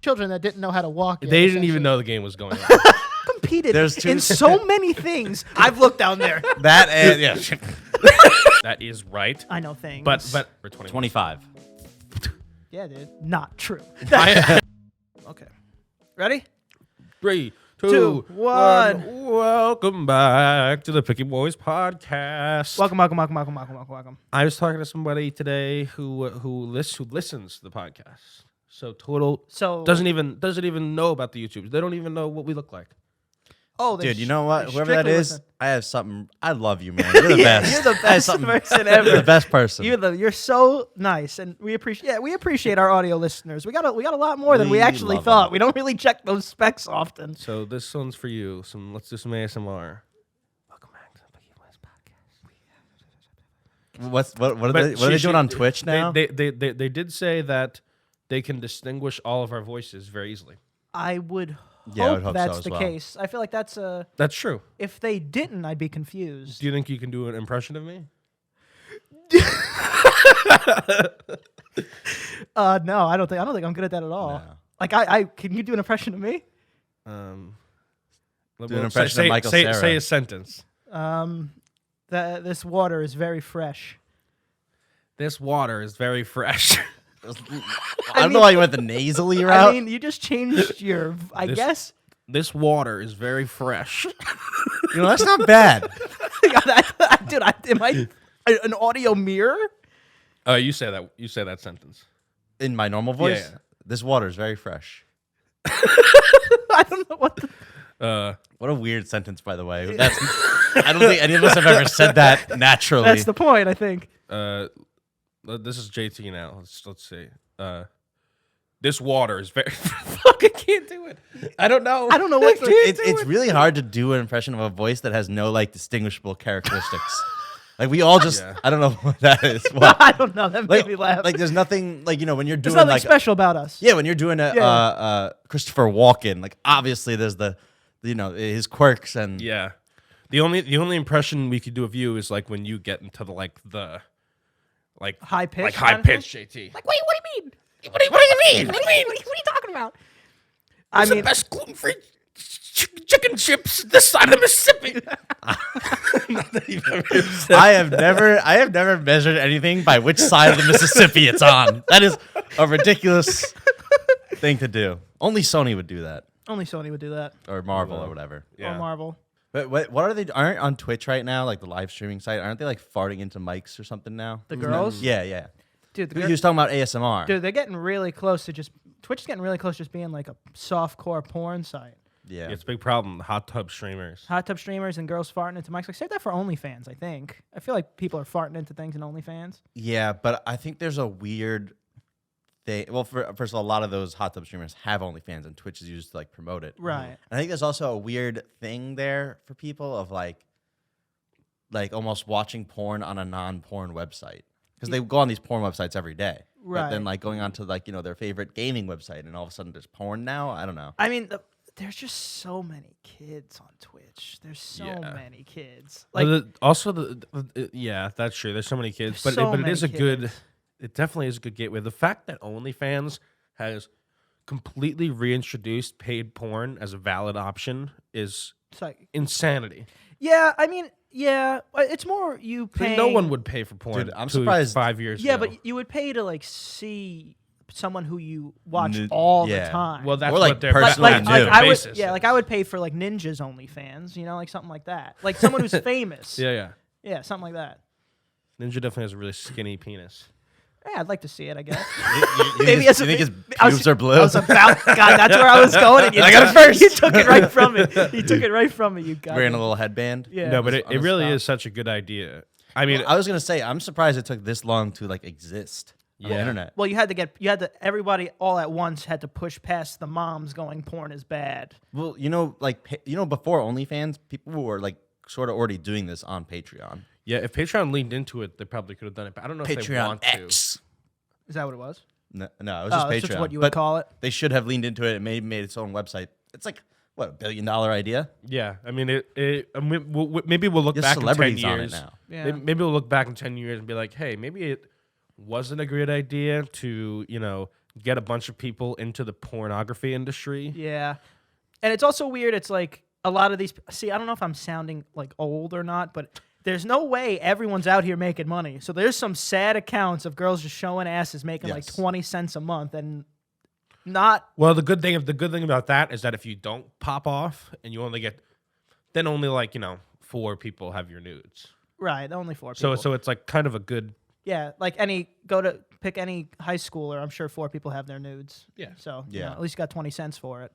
children that didn't know how to walk. They didn't even know the game was going on. Competed in so many things. I've looked down there. That and yeah. That is right. I know things. But we're 25. Yeah, dude. Not true. okay. Ready? 3, 2, Two, 1. Welcome back to the Picky Boys podcast. Welcome. I was talking to somebody today who listens to the podcast. So doesn't even know about the YouTubes. They don't even know what we look like. Oh, dude, you know what? Whoever that is, I have something. I love you, man. You're the best. You're the best person ever. You're the best person. You're so nice, and we appreciate our audio listeners. We got a lot more than we actually thought. We don't really check those specs often. So this one's for you. Let's do some ASMR. Welcome back to the Picky Boys podcast. What are they doing on Twitch now? They did say that they can distinguish all of our voices very easily. I would hope that's so the well. case. I feel like that's true. If they didn't, I'd be confused. Do you think you can do an impression of me? No, I don't think I'm good at that at all. No. Like I can you do an impression of me? Do an impression of Michael Cera. Say a sentence. This water is very fresh. This water is very fresh. I don't know why you went the nasally route. I mean, you just changed your. I guess. This water is very fresh. You know, that's not bad. Dude, am I an audio mirror? You say that. You say that sentence In my normal voice, Yeah. This water is very fresh. I don't know what the. What a weird sentence, by the way. I don't think any of us have ever said that naturally. That's the point, I think. This is JT now. Let's see. This water is very. Fuck, I can't do it. I don't know. I don't know what It's really hard to do an impression of a voice that has no distinguishable characteristics. Like we all just, I don't know what that is. What? I don't know. That made me laugh. Like there's nothing when you're doing there's nothing special about us. Yeah, when you're doing a Christopher Walken, obviously there's his quirks and Yeah. The only impression we could do of you is when you get into the high pitch, high pitch JT. Like, wait, what do you mean? What do you mean? What are you talking about? It's the best gluten-free chicken chips this side of the Mississippi. I have never measured anything by which side of the Mississippi it's on. That is a ridiculous thing to do. Only Sony would do that. Only Sony would do that. Or Marvel or whatever. Yeah. Or Marvel. But what are they? Aren't on Twitch right now, the live streaming site? Aren't they farting into mics or something now? The girls? Yeah. Dude, he was talking about ASMR. Dude, they're getting really close to Twitch is getting really close to just being a softcore porn site. Yeah, it's a big problem. The hot tub streamers. Hot tub streamers and girls farting into mics. Save that for OnlyFans, I think. I feel like people are farting into things in OnlyFans. Yeah, but I think there's a weird thing. Well, first of all, a lot of those hot tub streamers have OnlyFans, and Twitch is used to promote it. Right. And I think there's also a weird thing there for people of almost watching porn on a non-porn website because they go on these porn websites every day. Right. But then going on to their favorite gaming website, and all of a sudden there's porn now. I don't know. I mean, there's just so many kids on Twitch. There's so many kids. Yeah, that's true. There's so many kids, but so it is a kids. good. It definitely is a good gateway. The fact that OnlyFans has completely reintroduced paid porn as a valid option is insanity. Yeah, I mean, it's more you pay. No one would pay for porn. Dude, I'm surprised. 5 years Yeah, ago. but you would pay to see someone who you watch all the time. Well, that's or what they're personally I would, basis I would pay for Ninja's OnlyFans, something like that, someone who's famous. Yeah, something like that. Ninja definitely has a really skinny penis. Yeah, I'd like to see it, I guess. You think his pubes are blue? God, that's where I was going. And I got it first. You took it right from me. You took it right from me, you guy. Wearing a little headband. Yeah. No, but it really is such a good idea. I mean, I was gonna say I'm surprised it took this long to exist on the internet. Well, everybody all at once had to push past the moms going porn is bad. Well, before OnlyFans, people were sort of already doing this on Patreon. yeah, if Patreon leaned into it, they probably could have done it. But I don't know if they Patreon want to. X. Is that what it was? No, it was just that's Patreon. just what you would call it. They should have leaned into it and made its own website. It's what, $1 billion idea? Yeah, I mean, maybe we'll look There's back in 10 celebrities on it years. now. Yeah. Maybe we'll look back in 10 years and be like, hey, maybe it wasn't a great idea to, get a bunch of people into the pornography industry. Yeah. And it's also weird. It's like a lot of these. See, I don't know if I'm sounding like old or not, but there's no way everyone's out here making money. So there's some sad accounts of girls just showing asses making like 20 cents a month and not. Well, the good thing about that is that if you don't pop off and you only get, then only like 4 people have your nudes. Right, only 4 people. So it's like kind of a good. Yeah, like pick any high schooler. I'm sure 4 people have their nudes. Yeah. So yeah, at least you got 20 cents for it.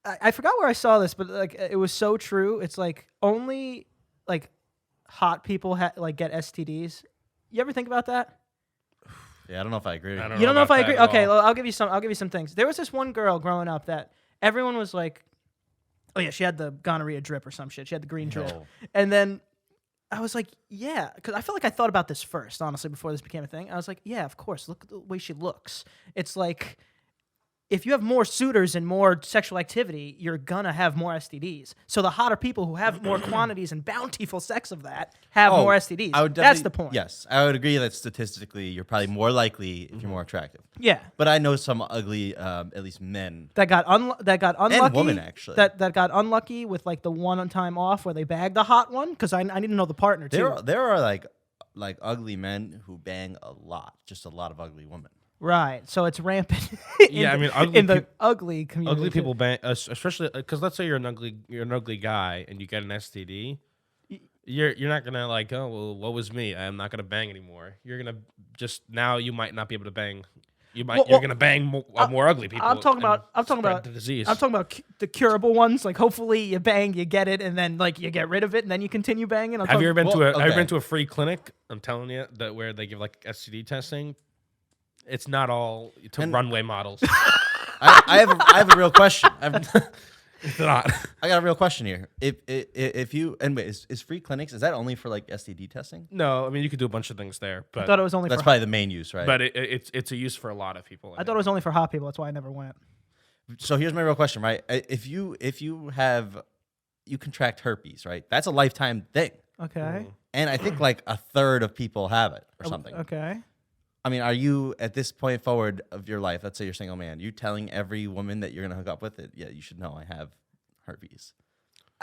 I forgot where I saw this, but like it was so true. It's like only like hot people like get STDs. You ever think about that? Yeah, I don't know if I agree. You don't know if I agree? Okay, well, I'll give you some things. There was this one girl growing up that everyone was like, oh yeah, she had the gonorrhea drip or some shit. She had the green drip. And then I was like, yeah, because I feel like I thought about this first, honestly, before this became a thing. I was like, yeah, of course. Look at the way she looks. It's like, if you have more suitors and more sexual activity, you're gonna have more STDs. So the hotter people who have more quantities and bountiful sex of that have more STDs. That's the point. Yes, I would agree that statistically, you're probably more likely if you're more attractive. Yeah. But I know some ugly, at least men that got unlucky. And women, actually. That got unlucky with like the one time off where they bagged the hot one, because I need to know the partner too. There are like ugly men who bang a lot, just a lot of ugly women. Right, so it's rampant. The ugly community. Ugly people bang, especially because let's say you're an ugly guy and you get an STD. You're not gonna like, oh well, what was me? I'm not gonna bang anymore. You're gonna now you might not be able to bang. You're gonna bang more ugly people. I'm talking about the disease. I'm talking about the curable ones. Like hopefully you bang, you get it, and then like you get rid of it, and then you continue banging. Have you ever been to a free clinic? I'm telling you that where they give like STD testing. It's not all runway models. I have a real question. It's not. I got a real question here. If you anyway, is free clinics, is that only for like STD testing? No, I mean you could do a bunch of things there. But I thought it was only. That's probably the main use, right? But it's a use for a lot of people. I thought it was only for hot people. That's why I never went. So here's my real question, right? If you contract herpes, right? That's a lifetime thing. Okay. And I think like a third of people have it or something. Okay. I mean, are you at this point forward of your life? Let's say you're a single man. You telling every woman that you're gonna hook up with it? Yeah, you should know I have herpes.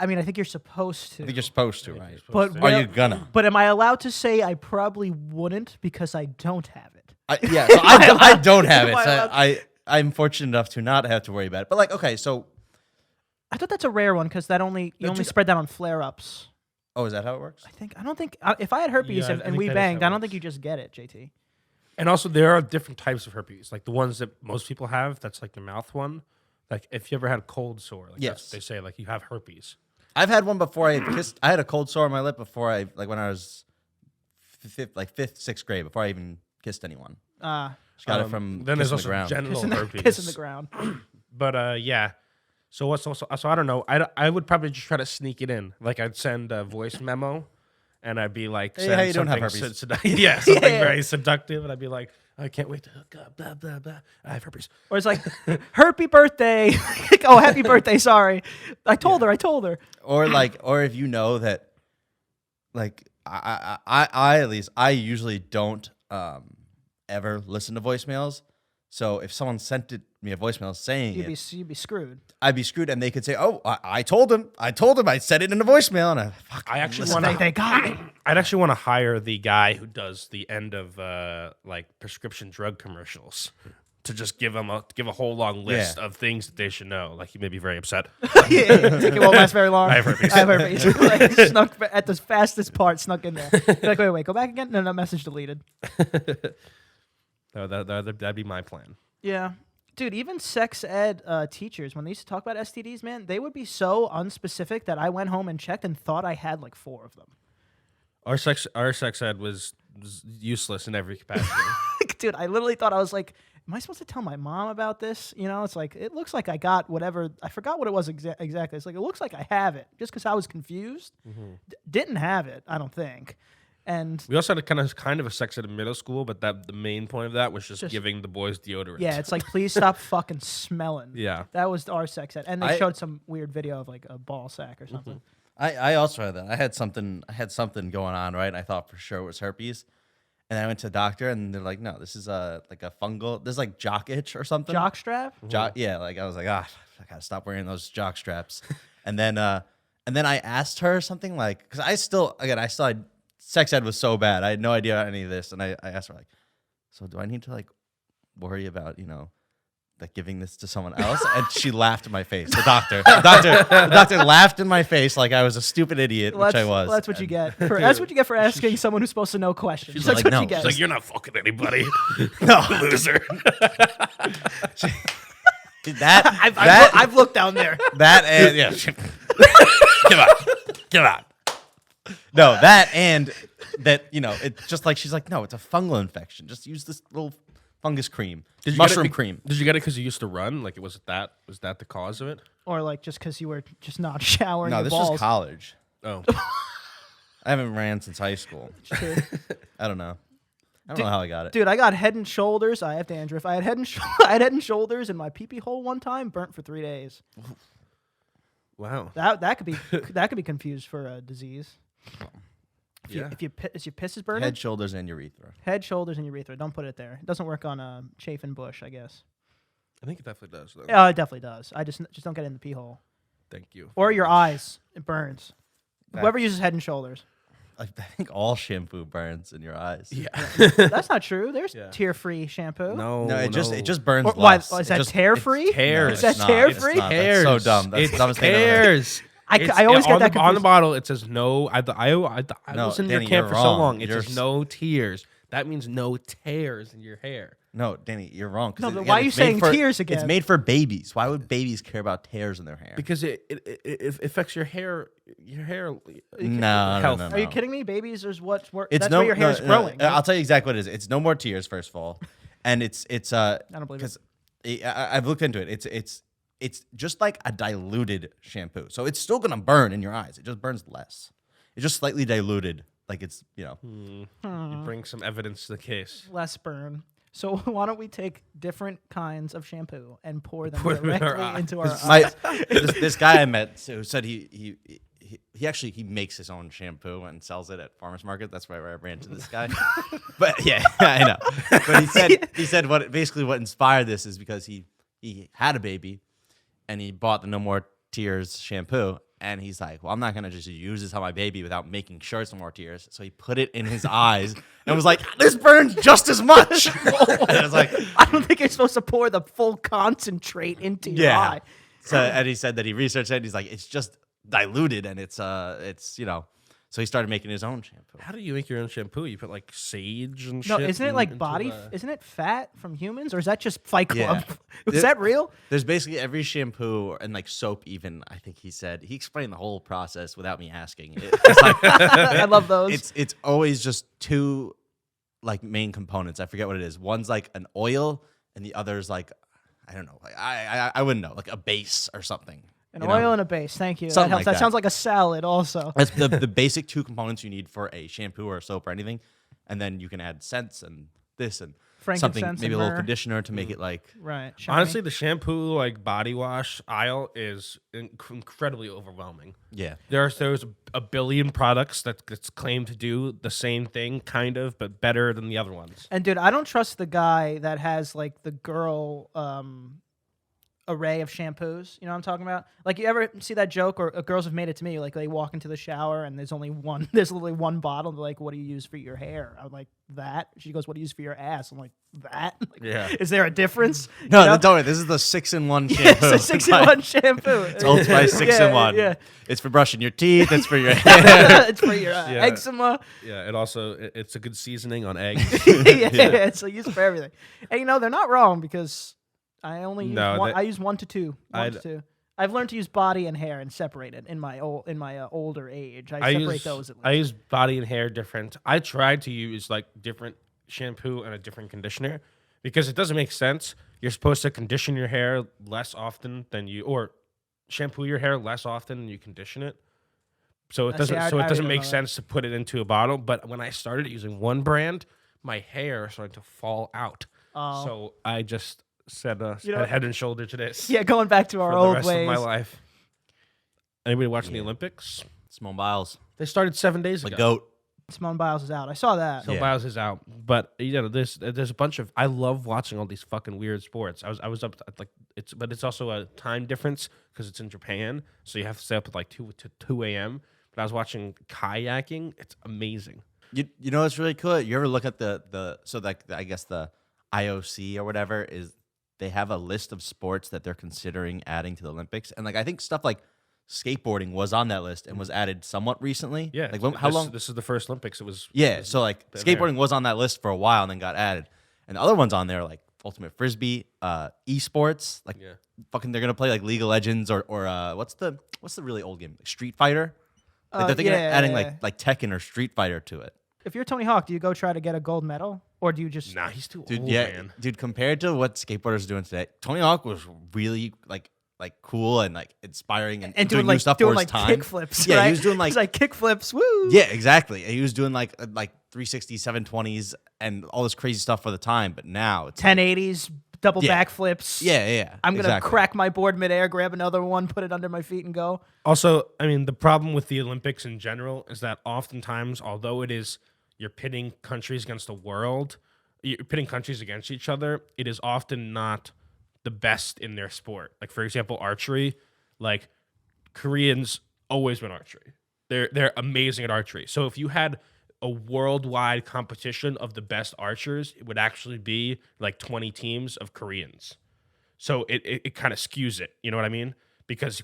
I mean, I think you're supposed to. I think you're supposed to, right? But are you gonna? But am I allowed to say I probably wouldn't because I don't have it? Yeah, so I don't have it. So I'm fortunate enough to not have to worry about it. But like, okay, so I thought that's a rare one because you only spread that on flare-ups. Oh, is that how it works? I don't think if I had herpes and we banged, I don't think you just get it, JT. And also, there are different types of herpes. Like the ones that most people have, that's like the mouth one. Like if you ever had a cold sore, like yes, they say like you have herpes. I've had one before. I had a cold sore on my lip before when I was fifth, sixth grade, before I even kissed anyone. Just got it from then there's the also ground. genital herpes. Kissing the ground. But yeah. So I don't know. I would probably just try to sneak it in. Like I'd send a voice memo. And I'd be like, hey, how you don't have herpes? Something very seductive. And I'd be like, I can't wait to hook up, blah, blah, blah. I have herpes. Or it's like, herpy birthday. Oh, happy birthday, sorry. I told her. Or if you know that, like, I at least, I usually don't ever listen to voicemails. So if someone sent me a voicemail saying you'd be screwed. I'd be screwed, and they could say, "Oh, I told him. I said it in the voicemail." And I actually want to. They got it. I'd actually want to hire the guy who does the end of like prescription drug commercials to just give a whole long list of things that they should know. Like he may be very upset. It won't last very long. I have herpes. Like, snuck at the fastest part, snuck in there. You're like, wait, go back again. No, message deleted. No, that'd be my plan. Yeah. Dude, even sex ed teachers, when they used to talk about STDs, man, they would be so unspecific that I went home and checked and thought I had like 4 of them. Our sex ed was useless in every capacity. Dude, I literally thought, I was like, am I supposed to tell my mom about this? You know, it's like, it looks like I got whatever. I forgot what it was exactly. It's like, it looks like I have it. Just because I was confused. Mm-hmm. Didn't have it, I don't think. And we also had a kind of a sex ed in middle school, but the main point of that was just giving the boys deodorant. Yeah, it's like, please stop fucking smelling. Yeah. That was our sex ed. And they showed some weird video of like a ball sack or something. I also had that. I had something going on, right? And I thought for sure it was herpes. And I went to the doctor, and they're like, "No, this is like a fungal. This is like jock itch or something." Jock strap? Yeah. Like I was like, I gotta stop wearing those jock straps. and then I asked her something like, because I still had sex ed was so bad, I had no idea about any of this, and I asked her like, so do I need to like worry about like giving this to someone else? And she laughed in my face. The doctor laughed in my face like I was a stupid idiot, which I was. Well, that's what you get. That's what you get for asking someone who's supposed to know questions. She's That's like, what no. you get. She's like, you're not fucking anybody. No. Loser. I've looked down there. That and yeah. Come on. No, that and that, it's just like she's like, no, it's a fungal infection. Just use this little fungus cream. Mushroom cream. Did you get it because you used to run? Like, was that the cause of it? Or like just because you were just not showering No, your this balls. was college. Oh. I haven't ran since high school. True. I don't know. I don't know how I got it. Dude, I got Head and Shoulders. I have dandruff. I had Head and Shoulders in my pee-pee hole one time, burnt for 3 days. Wow. That could be confused for a disease. If your piss is burning. Head, shoulders, and urethra. Head, shoulders, and urethra. Don't put it there. It doesn't work on Chafin Bush, I guess. I think it definitely does, though. Yeah, it definitely does. I just don't get it in the pee hole. Thank you. Or your eyes. It burns. Whoever uses Head and Shoulders. I think all shampoo burns in your eyes. Yeah. That's not true. There's tear-free shampoo. No, it just burns Or, why, less. is that tear-free? tears. Is that tear-free? That's so dumb. That's the dumbest thing I've ever heard. Tears. I always get that confused. On the bottle, it says no. I was in your Danny, camp you're for so wrong. long. It says no tears. That means no tears in your hair. No, Danny, you're wrong. No, but why are you saying tears again? It's made for babies. Why would babies care about tears in their hair? Because it affects your hair. Your hair. No. Are you kidding me? Babies is what's It's that's where your hair's growing. Right? I'll tell you exactly what it is. It's no more tears, first of all, and it's I don't believe it. Because I've looked into it. It's just like a diluted shampoo, so it's still gonna burn in your eyes. It just burns less. It's just slightly diluted, like it's You bring some evidence to the case. Less burn. So why don't we take different kinds of shampoo and pour them in our directly eye. into our eyes? This guy I met who said he actually makes his own shampoo and sells it at farmers market. That's where I ran into this guy. But yeah, I know. But he said what inspired this is because he had a baby and he bought the No More Tears shampoo. And he's like, well, I'm not going to just use this on my baby without making sure it's no more tears. So he put it in his eyes and was like, this burns just as much. And I was like, I don't think you're supposed to pour the full concentrate into your eye. So, and he said that he researched it. He's like, it's just diluted and it's so he started making his own shampoo. How do you make your own shampoo? You put like sage and No, shit. isn't it like isn't it fat from humans? Or is that just Fight Club? Is that real? There's basically every shampoo and like soap even, I think he explained the whole process without me asking. It's like, I love those. It's always just two like main components. I forget what it is. One's like an oil and the other's like, I don't know. I wouldn't know, like a base or something. An oil and a base. Thank you. That Something helps. like That that. sounds like a salad also. That's the basic two components you need for a shampoo or a soap or anything. And then you can add scents and this and something, Frankincense maybe a and little myrrh. conditioner to make it like. Right. Shiny. Honestly, the shampoo like body wash aisle is incredibly overwhelming. Yeah. There's a billion products that's claimed to do the same thing, kind of, but better than the other ones. And dude, I don't trust the guy that has like the girl array of shampoos. You know what I'm talking about? Like, you ever see that joke, or girls have made it to me, like they walk into the shower and there's literally one bottle. They're like, what do you use for your hair? I'm like, that. She goes, what do you use for your ass? I'm like, that. Like, Yeah. Is there a difference? No, You know? don't worry. This is the 6-in-1 shampoo. Yeah, it's a 6-in-1 shampoo. It's Old Spice 6-in-1. Yeah. It's for brushing your teeth. It's for your hair. It's for your eczema. Yeah, it also it's a good seasoning on eggs. Yeah, so use it for everything. And they're not wrong, because I only use I use 1 to 2. I've learned to use body and hair and separate it in my older age. I separate those at least. I use body and hair different. I tried to use like different shampoo and a different conditioner because it doesn't make sense. You're supposed to condition your hair less often than or shampoo your hair less often than you condition it. So it doesn't make sense to put it into a bottle. But when I started using one brand, my hair started to fall out. Oh. So I just said head and shoulder to this. Yeah, going back to our for old the rest ways. of my life. Anybody watching the Olympics? Simone Biles. They started 7 days The ago. goat. Simone Biles is out. I saw that. So Biles is out, but there's a bunch of. I love watching all these fucking weird sports. I was up at, like but it's also a time difference because it's in Japan, so you have to stay up at like 2 a.m. But I was watching kayaking. It's amazing. You know what's really cool? You ever look at I guess the IOC or whatever is they have a list of sports that they're considering adding to the Olympics, and like I think stuff like skateboarding was on that list and was added somewhat recently. Yeah, like how long? This is the first Olympics. It was. So like skateboarding was on that list for a while and then got added, and the other ones on there like ultimate frisbee, esports, like fucking they're gonna play like League of Legends or what's the really old game, like Street Fighter. Like they're thinking of adding like Tekken or Street Fighter to it. If you're Tony Hawk, do you go try to get a gold medal, or do you just? Nah, he's too Dude, old, yeah, man. dude. Compared to what skateboarders are doing today, Tony Hawk was really like cool and like inspiring and doing new stuff for his time. Kick flips. Yeah, right? he was doing He's like kick flips. Woo. Yeah, exactly. He was doing like 360s, 720s, and all this crazy stuff for the time. But now it's 1080s, double backflips. Yeah. I'm gonna crack my board midair, grab another one, put it under my feet, and go. Also, I mean, the problem with the Olympics in general is that oftentimes, although it is you're pitting countries against the world, you're pitting countries against each other, it is often not the best in their sport. Like, for example, archery, like Koreans always win archery. They're amazing at archery. So if you had a worldwide competition of the best archers, it would actually be like 20 teams of Koreans. So it kind of skews it. You know what I mean? Because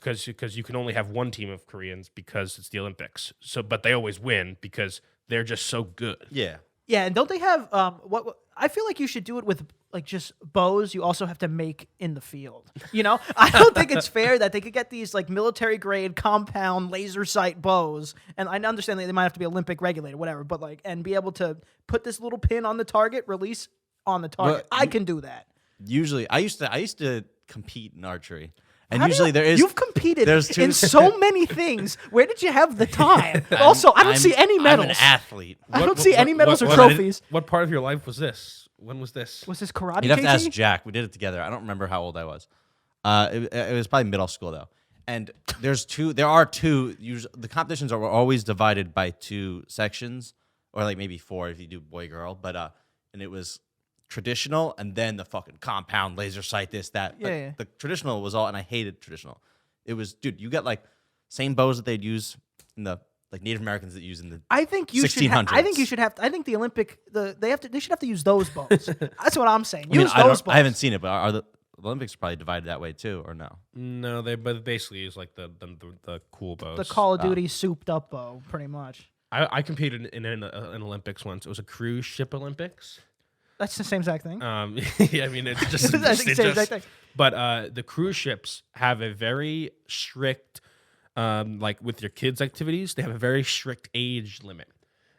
you can only have one team of Koreans because it's the Olympics. So, but they always win because they're just so good. Yeah. Yeah, and don't they have what I feel like you should do it with like just bows you also have to make in the field. You know? I don't think it's fair that they could get these like military grade compound laser sight bows, and I understand that they might have to be Olympic regulated, whatever, but like and be able to put this little pin on the target, release on the target. I can do that. Usually I used to compete in archery. And usually you've competed in so many things. Where did you have the time? Also, I don't see any medals. I'm an athlete. I don't see any medals or trophies. What part of your life was this? When was this? Was this karate? You'd have to ask Jack. We did it together. I don't remember how old I was. It was probably middle school though. And there are two. The competitions are always divided by two sections, or like maybe four if you do boy girl. But and it was traditional and then the fucking compound laser sight, this, that. Yeah. The traditional was all, and I hated traditional. It was, dude, you got like same bows that they'd use in the like Native Americans that use in the I think you 1600s. I think you should have. I think the Olympic they should have to use those bows. That's what I'm saying. I mean, Use those bows. I haven't seen it, but are the Olympics probably divided that way too, or no? No, they basically use like the cool bows. The Call of Duty souped up bow, pretty much. I competed in an Olympics once. It was a cruise ship Olympics. That's the same exact thing. Yeah, I mean, it's just That's the same exact thing. But the cruise ships have a very strict, like with your kids' activities, they have a very strict age limit.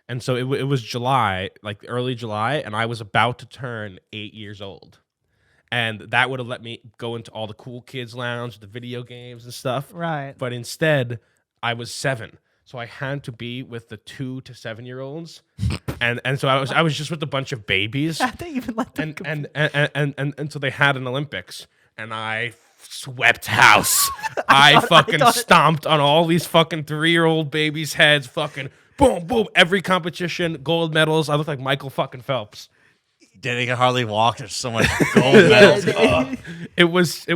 And so it was July, like early July, and I was about to turn 8 years old. And that would have let me go into all the cool kids' lounge, the video games and stuff. Right. But instead, I was 7. So I had to be with the 2 to 7 year olds, and so I was just with a bunch of babies. How'd they even let them and so they had an Olympics, and I swept house. I stomped on all these fucking 3-year-old babies' heads. Fucking boom, boom. Every competition, gold medals. I look like Michael fucking Phelps. Danny can hardly walk. There's so much gold medals. It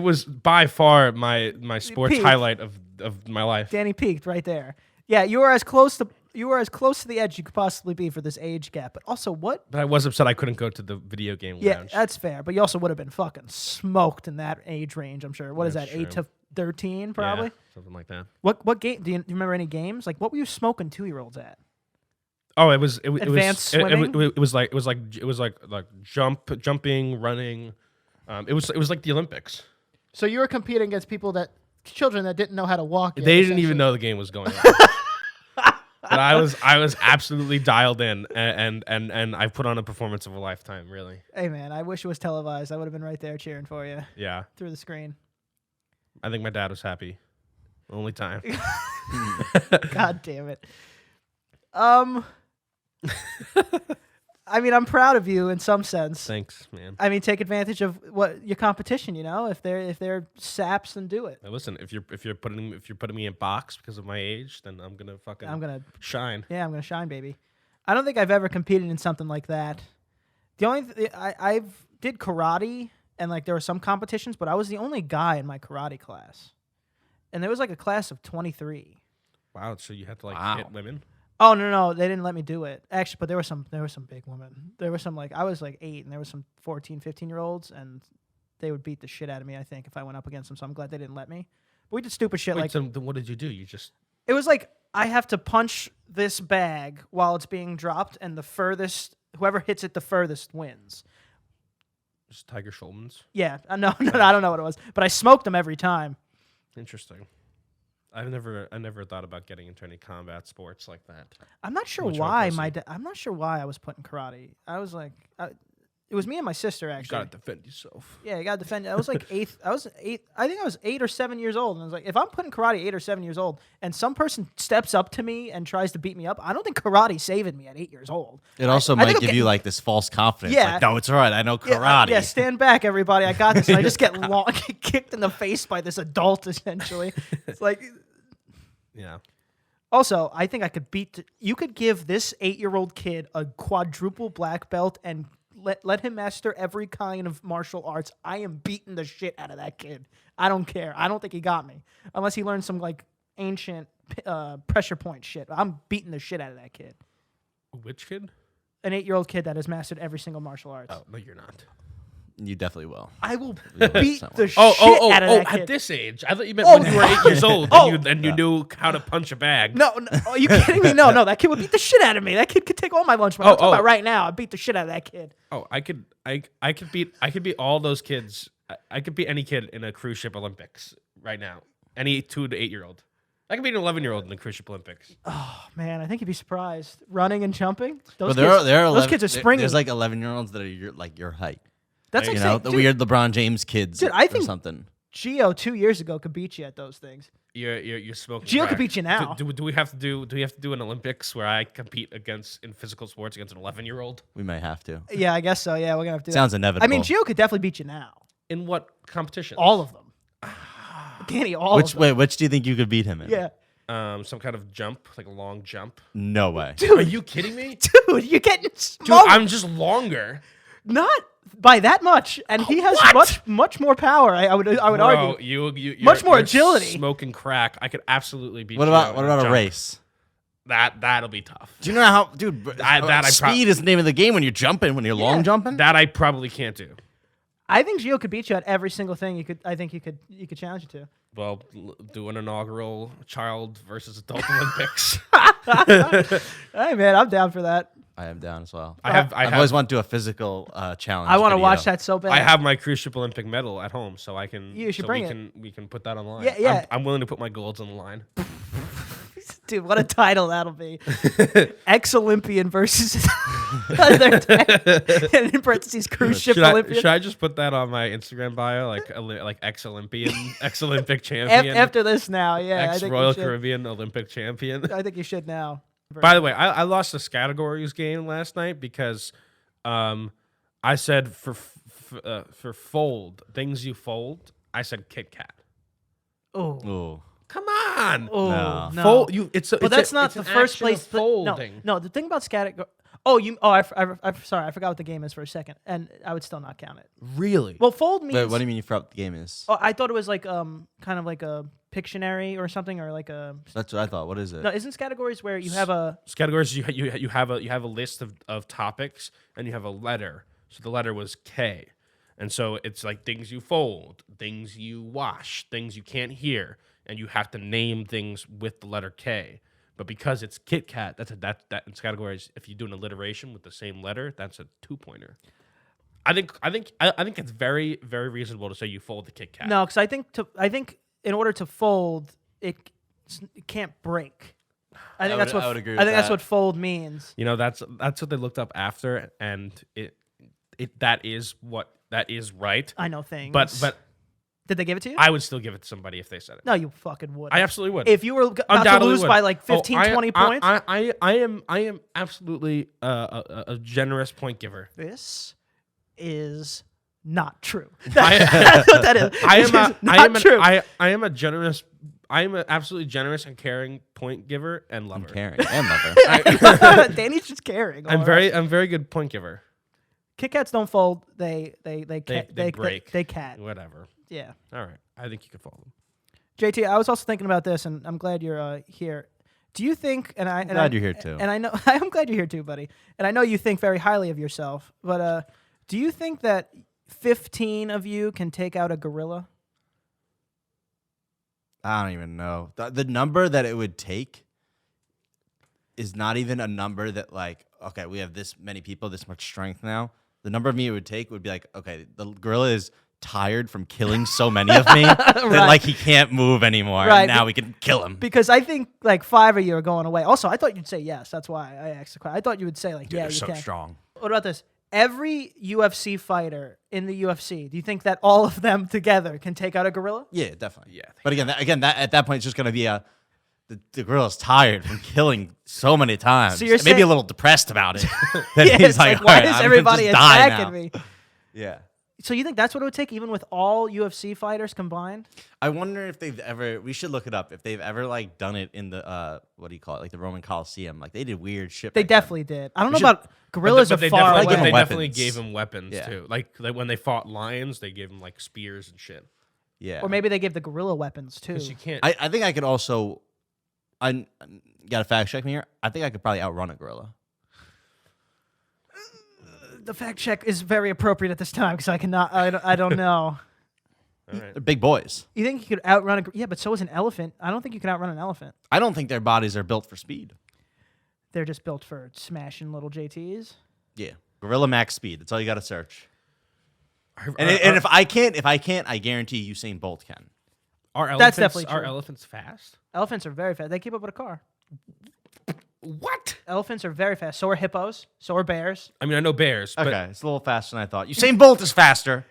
was by far my sports highlight of my life. Danny peaked right there. Yeah, you were as close to the edge you could possibly be for this age gap. But also, what? But I was upset I couldn't go to the video game lounge. Yeah, that's fair. But you also would have been fucking smoked in that age range. I'm sure. What is that? True. 8 to 13, probably. Yeah, something like that. What game? Do you remember any games? Like, what were you smoking 2-year-olds at? Oh, it was Advanced swimming? It was like jumping, running. It was like the Olympics. So you were competing against children that didn't know how to walk yet, They didn't even know the game was going on. But I was absolutely dialed in, and I put on a performance of a lifetime, really. Hey man, I wish it was televised. I would have been right there cheering for you. Yeah. Through the screen. I think my dad was happy. Only time. God damn it. I mean, I'm proud of you in some sense. Thanks, man. I mean, take advantage of what your competition. You know, if they're saps, then do it. Now listen, if you're putting me in box because of my age, then I'm gonna shine. Yeah, I'm gonna shine, baby. I don't think I've ever competed in something like that. The only I've did karate and like there were some competitions, but I was the only guy in my karate class, and there was like a class of 23. Wow, so you had to hit women? Oh no, they didn't let me do it. Actually, but there were some big women. There were some I was like 8 and there were some 14, 15-year-olds and they would beat the shit out of me, I think, if I went up against them. So I'm glad they didn't let me. But we did stupid shit Wait, so then what did you do? You just It was like I have to punch this bag while it's being dropped and whoever hits it the furthest wins. just Tiger Schulman's? Yeah. No, I don't know what it was, but I smoked them every time. Interesting. I never thought about getting into any combat sports like that. I'm not sure Much why more I'm not sure why I was put in karate. I was like, it was me and my sister You actually. gotta defend yourself. Yeah, you gotta defend. I was like 8th. I think I was 8 or 7 years old, and I was like, if I'm put in karate 8 or 7 years old, and some person steps up to me and tries to beat me up, I don't think karate's saving me at 8 years old. It also might give you like this false confidence. Yeah. Like, no, it's all right. I know karate. Yeah, stand back, everybody. I got this. And I just get kicked in the face by this adult, essentially. It's like. Yeah. Also, I think I could you could give this 8-year-old kid a quadruple black belt and let him master every kind of martial arts. I am beating the shit out of that kid. I don't care. I don't think he got me. Unless he learned some like ancient pressure point shit. I'm beating the shit out of that kid. Which kid? An 8-year-old kid that has mastered every single martial arts. Oh, no, you're not. You definitely will. I will Yeah, beat someone. the shit out of that kid. At this age. I thought you meant when you were 8 years old and you knew how to punch a bag. No, are you kidding me? No, that kid would beat the shit out of me. That kid could take all my lunch money. I'm talking about right now. I beat the shit out of that kid. Oh, I could beat all those kids. I could beat any kid in a cruise ship Olympics right now. Any 2 to 8-year-old. I could beat an 11-year-old in the cruise ship Olympics. Oh man, I think you'd be surprised. Running and jumping. Those Those kids are springy. There's like 11-year-olds that are your height. That's like You saying, know, the weird LeBron James kids Dude, I or think something. Gio 2 years ago could beat you at those things. You're smoking. Gio crack. could beat you now. Do we have to do an Olympics where I compete in physical sports against an 11-year-old? We might have to. Yeah, I guess so. Yeah, we're gonna have to. Sounds do that. inevitable. I mean, Gio could definitely beat you now. In what competition? All of them. Danny, all of them. Wait, which do you think you could beat him in? Yeah. Some kind of jump, like a long jump. No way. Are you kidding me? Dude, you're getting smoked. Dude, I'm just longer. Not by that much, and he has much more power. I would Bro, argue. you're Much more you're agility. Smoking crack. I could absolutely beat What you. about a jump. race? That'll be tough. Do you know how, dude? Speed is the name of the game when you're jumping, when you're long jumping. That I probably can't do. I think Gio could beat you at every single thing. I think you could challenge you to. Well, do an inaugural child versus adult Olympics. Hey man, I'm down for that. I am down as well. I've always wanted to do a physical challenge. I want to video. watch that so bad. I have my cruise ship Olympic medal at home, so I can. You should bring it. We can put that online. Yeah. I'm willing to put my golds on the line. Dude, what a title that'll be. Ex-Olympian versus and in parentheses cruise ship Olympian. Should I just put that on my Instagram bio, like ex-Olympian, ex-Olympic champion? After this now, yeah. Ex-Royal Caribbean Olympic champion. I think you should now. By the way, I lost the categories game last night because I said for fold, things you fold, I said Kit Kat. Oh. Come on. Oh, no. Fold, but that's not the first place. Folding. No, the thing about category. I'm sorry. I forgot what the game is for a second, and I would still not count it. Really? Well, fold means. Wait, what do you mean you forgot what the game is? Oh, I thought it was like kind of like a Pictionary or something, or like a. That's what I thought. What is it? No, isn't categories where you have a. Categories you have a list of topics and you have a letter. So the letter was K, and so it's like things you fold, things you wash, things you can't hear. And you have to name things with the letter K. But because it's Kit Kat, that in categories, if you do an alliteration with the same letter, that's a 2-pointer. I think it's very, very reasonable to say you fold the Kit Kat. No, because I think in order to fold, it can't break. I think that's what fold means. You know, that's what they looked up after, and that is right. I know things. But did they give it to you? I would still give it to somebody if they said it. No, you fucking would. I absolutely would. If you were about to lose by like 15, 20 points. I am absolutely a generous point giver. This is not true. I That's what that is. I am a generous I'm an absolutely generous and caring point giver and lover. Caring and lover. Danny's just caring. I'm very good point giver. Kit Kats don't fold. They break. They cat. Whatever. Yeah. All right. I think you can fold them. JT, I was also thinking about this, and I'm glad you're here. Do you think? I'm glad you're here too. And I know I'm glad you're here too, buddy. And I know you think very highly of yourself. But do you think that 15 of you can take out a gorilla? I don't even know. The number that it would take is not even a number that, like, okay, we have this many people, this much strength now. The number of me it would take would be like, okay, the gorilla is tired from killing so many of me that, like, he can't move anymore. Right. And now we can kill him. Because I think, like, 5 of you are going away. Also, I thought you'd say yes. That's why I asked the question. I thought you would say, like, Dude, yeah, they're you so can. strong. What about this? Every UFC fighter in the UFC, do you think that all of them together can take out a gorilla? Yeah, definitely. Yeah. But again, at that point, it's just going to be the gorilla's tired from killing so many times. So you're maybe saying- a little depressed about it. Then Yeah, he's it's like, "All why right, is I'm gonna everybody just die attacking now." me? Yeah. So you think that's what it would take, even with all UFC fighters combined? I wonder if they've ever. We should look it up. If they've ever, like, done it in the what do you call it, like the Roman Coliseum. Like, they did weird shit. They back then. definitely did. I don't know We should- about gorillas But are they far definitely, away. give 'em they weapons. definitely gave him weapons Yeah. too. Like when they fought lions, they gave them like spears and shit. Yeah. Or maybe they give the gorilla weapons too. Because you can't. I think I could also. I got to fact check me here. I think I could probably outrun a gorilla. The fact check is very appropriate at this time because I cannot. I don't know. All right. They're big boys. You think you could outrun a? Yeah, but so is an elephant. I don't think you can outrun an elephant. I don't think their bodies are built for speed. They're just built for smashing little JTs. Yeah. Gorilla max speed. That's all you got to search. Are- And, are- and if I can't, I guarantee Usain Bolt can. Are That's elephants, definitely Are true. elephants fast? Elephants are very fast. They keep up with a car. What? Elephants are very fast. So are hippos. So are bears. I mean, I know bears, but Okay, it's a little faster than I thought. Usain Bolt is faster,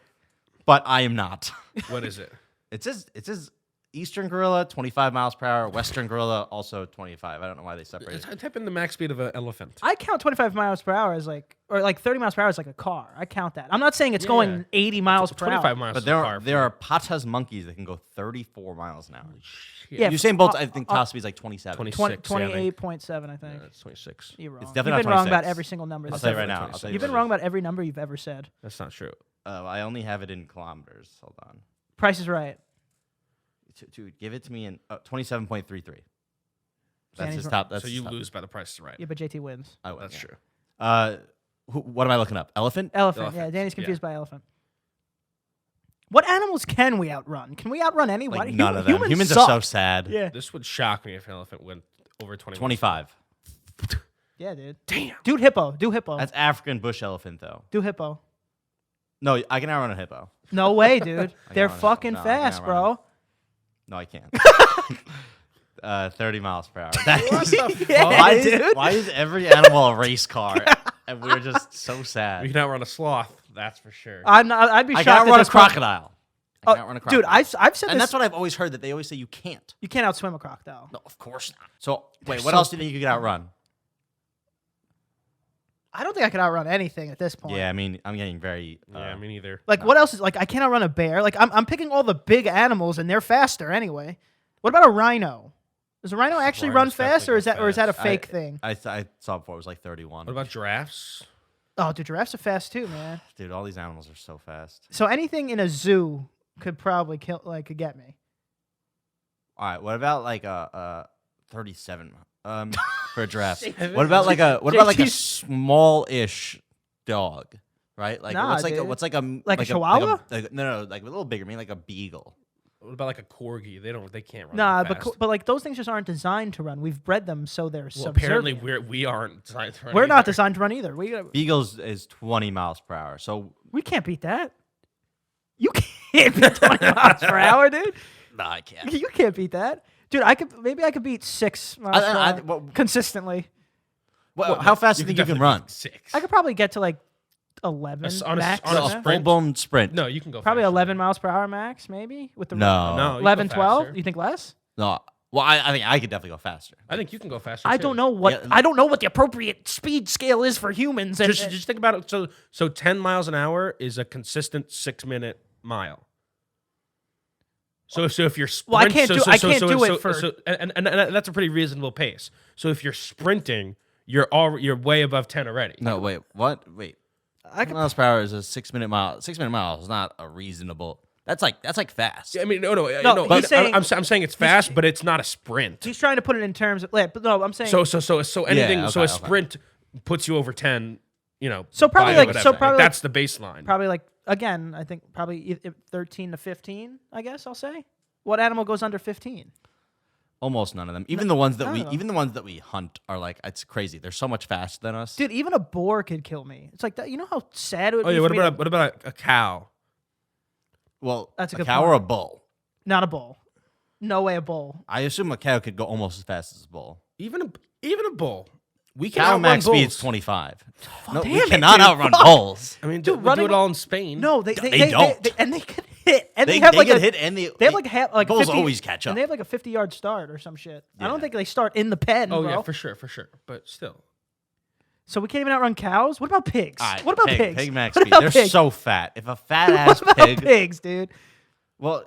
but I am not. what is it? It says Eastern gorilla 25 miles per hour, Western gorilla also 25. I don't know why they separated. I type in the max speed of an elephant. I count 25 miles per hour as like, or like 30 miles per hour as like a car. I count that. I'm not saying it's going 80 miles per 25 hour. miles. But is a car there are patas monkeys that can go 34 miles an hour. Yeah, Usain Bolt, I think, top speed is like 27. 26. 28.7, I think. That's 26. You're wrong. It's You've definitely been not wrong about 26. every single number. I'll that's tell you ever- right now. 26. I'll You've been tell you wrong about every number you've ever said. That's not true. I only have it in kilometers. Hold on. Price is right. Dude, give it to me in 27.33. That's Danny's his wrong. top. That's So his you top. lose by the price is right. Yeah, but JT wins. I win, That's yeah. true. What am I looking up? Elephant? Elephant. Yeah, Elephant, Danny's confused by elephant. What animals can we outrun? Can we outrun anyone? Like none of them. Humans are so suck. sad. Yeah. This would shock me if an elephant went over 20. 25. Yeah, dude. Damn. Do hippo. Do hippo. That's African bush elephant, though. Do hippo. No, I can outrun a hippo. No way, dude. They're outrun him. fucking No, I can fast, outrun bro. No, I can't. 30 miles per hour. What the Yeah, fuck? why, dude. why is every animal a race car? And we're just so We sad. can outrun a sloth. That's for sure. I'm not. I'd be I shocked. can if outrun a this point- crocodile. I can outrun a crocodile. Dude, I've said and this. that's what I've always heard, that they always say you can't. You can't outswim a crocodile. No, of course not. So, wait, They're what so else do you think you could outrun? I don't think I could outrun anything at this point. Yeah, I mean, I'm getting very... yeah, me neither. Like, what else is like? I can't outrun a bear. Like, I'm picking all the big animals, and they're faster anyway. What about a rhino? Does a rhino actually run Rhinos fast, or definitely is that a go fake thing? I saw before it was like 31. What about giraffes? Oh, dude, giraffes are fast too, man. Dude, all these animals are so fast. So anything in a zoo could probably could get me. All right, what about like a 37 for a giraffe? What about like a JT's small-ish dog? Right? Like Nah, what's like dude. what's like a Like a chihuahua? no, like a little bigger, maybe like a beagle. What about like a corgi? They can't run. Nah, that fast. but like those things just aren't designed to run. We've bred them so they're Well, apparently subservient. we aren't designed to run We're not either. designed to run either. Beagles is 20 miles per hour. So We can't beat that. You can't beat 20 miles per hour, dude. no, I can't. You can't beat that, dude. I could beat 6 miles per hour well, consistently. how fast do you think you can definitely run? beat 6. I could probably get to like 11 on a- max. on a yeah. sprint. Full-blown sprint. No, you can go Probably faster. 11 miles per hour max, maybe with the No. No, you can 11, go 12. faster. You think less? No. Well, I think I could definitely go faster. I think you can go faster. I too. don't know what Yeah. I don't know what the appropriate speed scale is for humans. And Just think about it. So 10 miles an hour is a consistent 6-minute mile. So if you're Well, I sprint, can't do it for. and that's a pretty reasonable pace. So if you're sprinting, you're way above 10 already. No, wait, what? Wait. 10 miles per hour is a 6-minute mile. 6-minute mile is not a reasonable. That's like fast. I mean, no. He's saying, I'm saying it's fast, but it's not a sprint. He's trying to put it in terms of. But no, I'm saying. So anything. Yeah, so a okay. sprint puts you over 10. So probably by like whatever. probably that's the baseline. Probably like again. I think probably 13 to 15. I guess I'll say. What animal goes under 15? Almost none of them. Even the ones that I we don't know. even the ones that we hunt are like it's crazy. They're so much faster than us. Dude, even a boar could kill me. It's like that. You know how sad it would Oh be. yeah. For What about a cow? Well, That's a a good cow or a point. bull? Not a bull. No way a bull. I assume a cow could go almost as fast as a bull. Even a bull. We can Cow outrun max bulls. speed's 25. No, damn we it, cannot dude. outrun Fuck. bulls. I mean, Dude, we do running- it all in Spain. No, they don't. and they can hit. And They have like get a, hit and they have like like bulls 50 always catch up. And they have like a 50-yard start or some shit. I Yeah. don't think they start in the pen, Oh bro. yeah, for sure. But still. So we can't even outrun cows? What about pigs? All right, What about pig, pigs? Pig max What speed. about They're pigs? so fat. If a fat ass What about pig. pigs, dude? Well,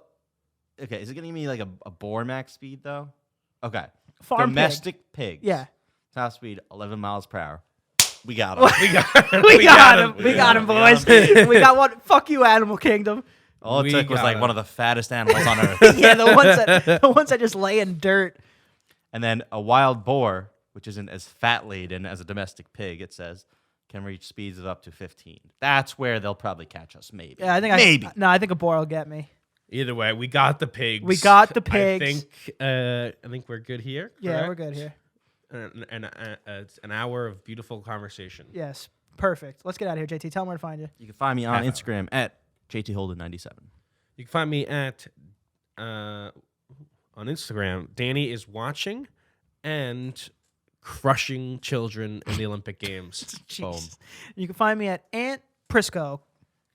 okay. Is it gonna give me like a boar max speed though? Okay. Farm Domestic pigs. Yeah. Top speed 11 miles per hour. We got them. We got him. We got him, boys. We got one. Fuck you, Animal Kingdom. All it We took was got like 'em. one of the fattest animals on earth. Yeah, the ones that just lay in dirt. And then a wild boar, which isn't as fat laden as a domestic pig, it says, can reach speeds of up to 15. That's where they'll probably catch us, maybe. Yeah, I think maybe. I think a boar will get me. Either way, we got the pigs. We got the pigs. I think we're good here. Yeah, we're correct? good here. And it's an hour of beautiful conversation. Yes, perfect. Let's get out of here, JT. Tell them where to find you. You can find me on Half Instagram at JTHolden97. You can find me at on Instagram. Danny is watching and crushing children in the Olympic Games. Boom. Jeez. You can find me at Aunt Prisco.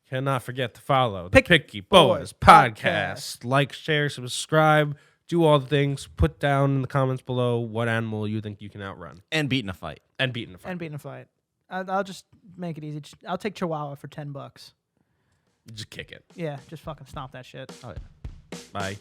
Cannot forget to follow the Picky Picky Boys Boys podcast. Like, share, subscribe, do all the things. Put down in the comments below what animal you think you can outrun And beat in a fight. and beat in a fight. And beat in a fight. I'll just make it easy. I'll take Chihuahua for $10. Just kick it. Yeah, just fucking stomp that shit. Oh, yeah. Bye.